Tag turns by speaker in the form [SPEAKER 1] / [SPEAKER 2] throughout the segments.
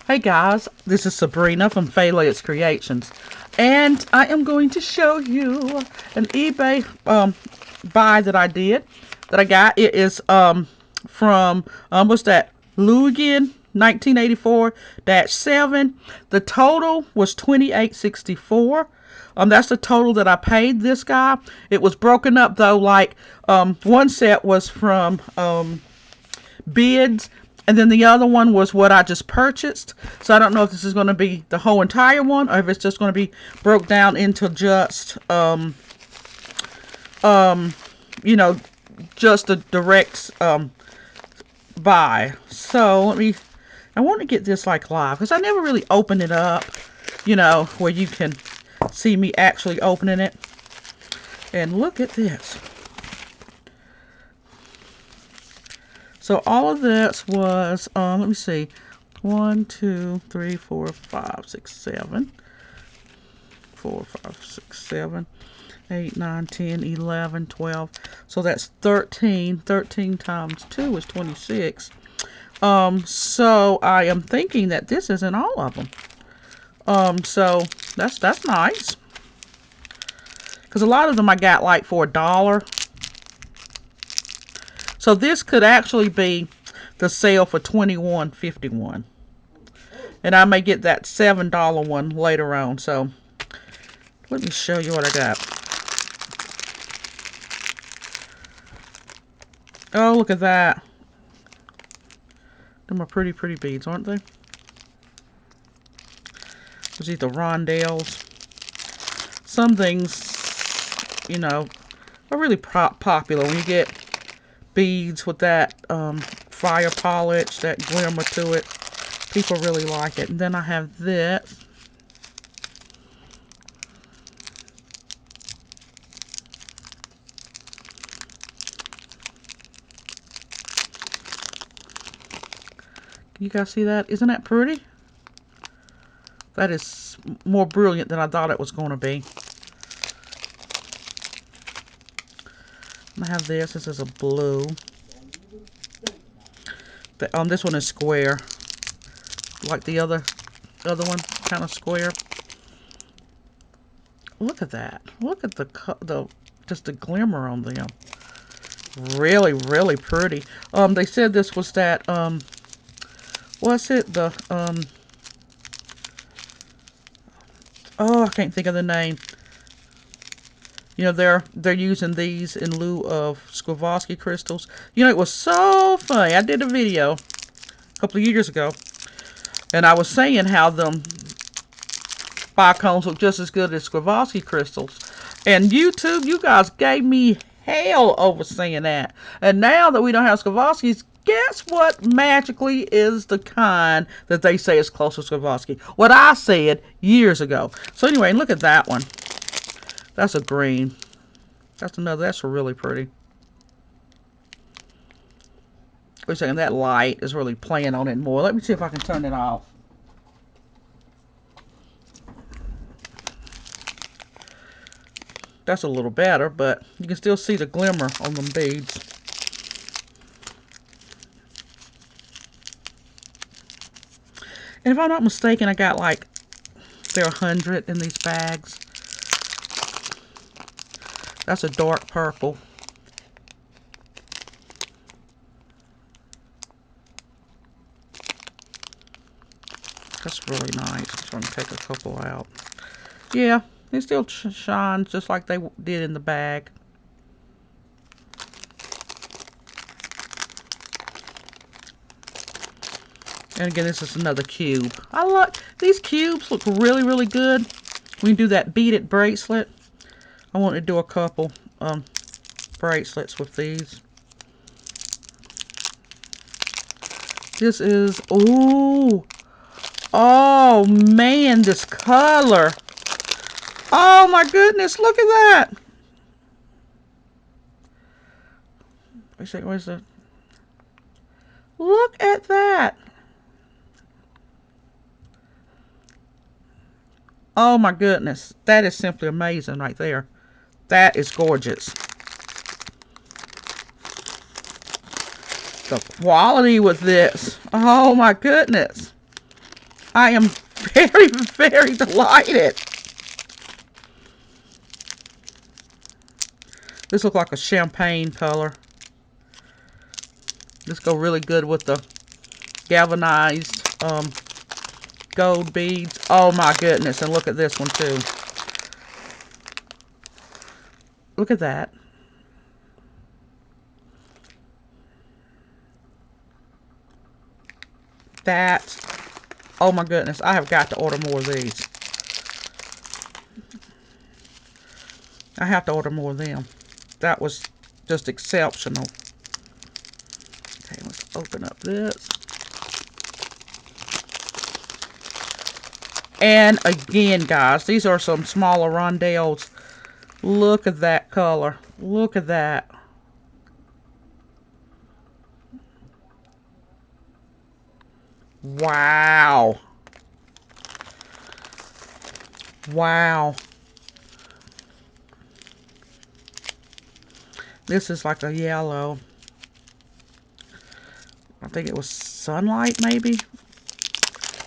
[SPEAKER 1] Hey guys, this is Sabrina from Faileas Creations, and I am going to show you an eBay buy that I did, that I got. It is from, what's that, luwqin1984-7. The total was $28.64. That's the total that I paid this guy. It was broken up though, like one set was from bids, and then the other one was what I just purchased. So I don't know if this is going to be the whole entire one, or if it's just going to be broke down into just you know, just a direct buy. So I want to get this like live, because I never really opened it up, you know, where you can see me actually opening it. And look at this. So all of this was, let me see, 1, 2, 3, 4, 5, 6, 7, 4, 5, 6, 7, 8, 9, 10, 11, 12. So that's 13. 13 times 2 is 26. So I am thinking that this isn't all of them. So that's nice, because a lot of them I got like for $1. So this could actually be the sale for $21.51. And I may get that $7 one later on. So let me show you what I got. Oh, look at that. Them are pretty, pretty beads, aren't they? There's either rondelles. Some things, you know, are really popular when you get beads with that fire polish, that glimmer to it. People really like it. And then I have this. Can you guys see that? Isn't that pretty? That is more brilliant than I thought it was going to be. I have this. This is a blue. This one is square, like the other one, kind of square. Look at that. Look at just the glimmer on them. Really, really pretty. They said this was that what's it? The oh, I can't think of the name. You know, they're using these in lieu of Swarovski crystals. You know, it was so funny. I did a video a couple of years ago, and I was saying how them bicones look just as good as Swarovski crystals. And YouTube, you guys gave me hell over saying that. And now that we don't have Swarovskis, guess what magically is the kind that they say is close to Swarovski? What I said years ago. So anyway, look at that one. That's a green. That's another. That's really pretty. Wait a second. That light is really playing on it more. Let me see if I can turn it off. That's a little better, but you can still see the glimmer on them beads. And if I'm not mistaken, I got like, there are 100 in these bags. That's a dark purple. That's really nice. I'm going to take a couple out. Yeah, it still shines just like they did in the bag. And again, this is another cube. I like these cubes. Look really, really good. We can do that beaded bracelet. I want to do a couple bracelets with these. This is, ooh, oh man, this color. Oh my goodness, look at that. Wait a second, where's the, look at that. Oh my goodness, that is simply amazing right there. That is gorgeous. The quality with this, oh my goodness. I am very, very delighted. This looks like a champagne color. This go really good with the galvanized gold beads. Oh my goodness. And look at this one too. Look at that. Oh my goodness. I have got to order more of these. I have to order more of them. That was just exceptional. Okay, let's open up this. And again, guys, these are some smaller rondelles. Look at that color. Look at that. Wow. Wow. This is like a yellow. I think it was sunlight maybe.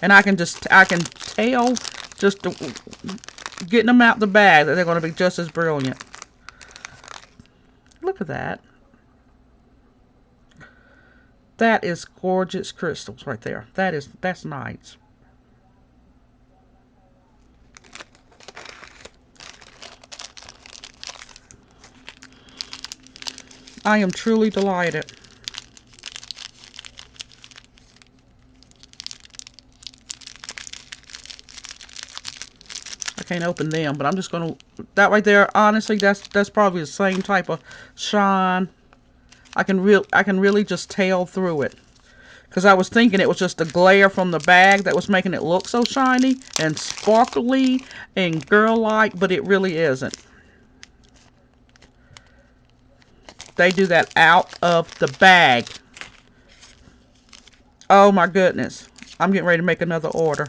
[SPEAKER 1] And I can tell just getting them out the bag that they're going to be just as brilliant. Look at that. That is gorgeous crystals right there. That's nice. I am truly delighted. I can't open them, but I'm just gonna, that right there, honestly, that's probably the same type of shine. I can really just tell through it. Because I was thinking it was just the glare from the bag that was making it look so shiny and sparkly and girl-like, but it really isn't. They do that out of the bag. Oh my goodness. I'm getting ready to make another order.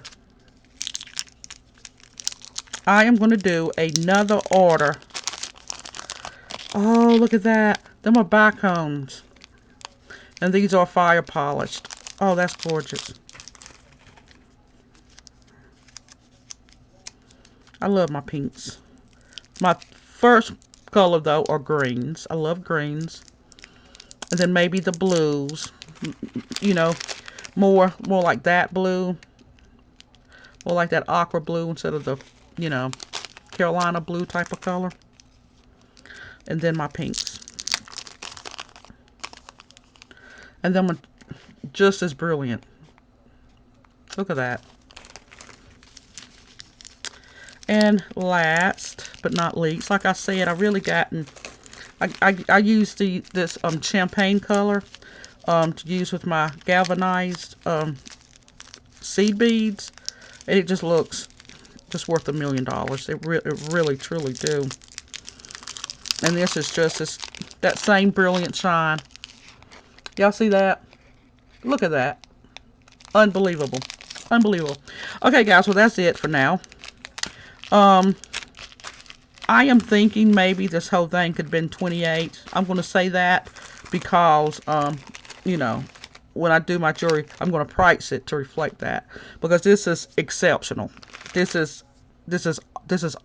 [SPEAKER 1] I am going to do another order. Oh, look at that. Them are bicones. And these are fire polished. Oh, that's gorgeous. I love my pinks. My first color, though, are greens. I love greens. And then maybe the blues. You know, more like that blue. More like that aqua blue instead of the, you know, Carolina blue type of color. And then my pinks. And then just as brilliant. Look at that. And last but not least, like I said, I really gotten, I used this champagne color to use with my galvanized seed beads, and it just looks just worth $1 million. It really truly do. And this is just that same brilliant shine. Y'all see that? Look at that. Unbelievable. Unbelievable. Okay, guys, well, that's it for now. I am thinking maybe this whole thing could have been 28. I'm going to say that because, you know, when I do my jewelry, I'm going to price it to reflect that, because this is exceptional. This is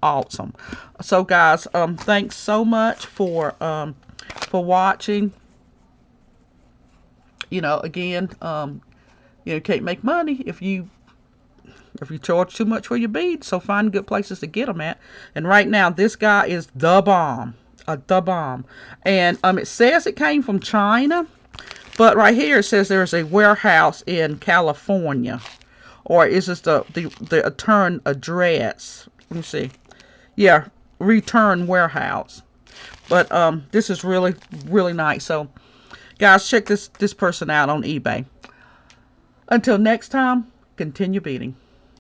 [SPEAKER 1] awesome. So, guys, thanks so much for watching. You know, again, you can't make money if you charge too much for your beads, so find good places to get them at. And right now, this guy is the bomb. The bomb. And it says it came from China, but right here it says there's a warehouse in California. Or is this the return address? Let me see. Yeah, return warehouse. But this is really, really nice. So, guys, check this person out on eBay. Until next time, continue beating.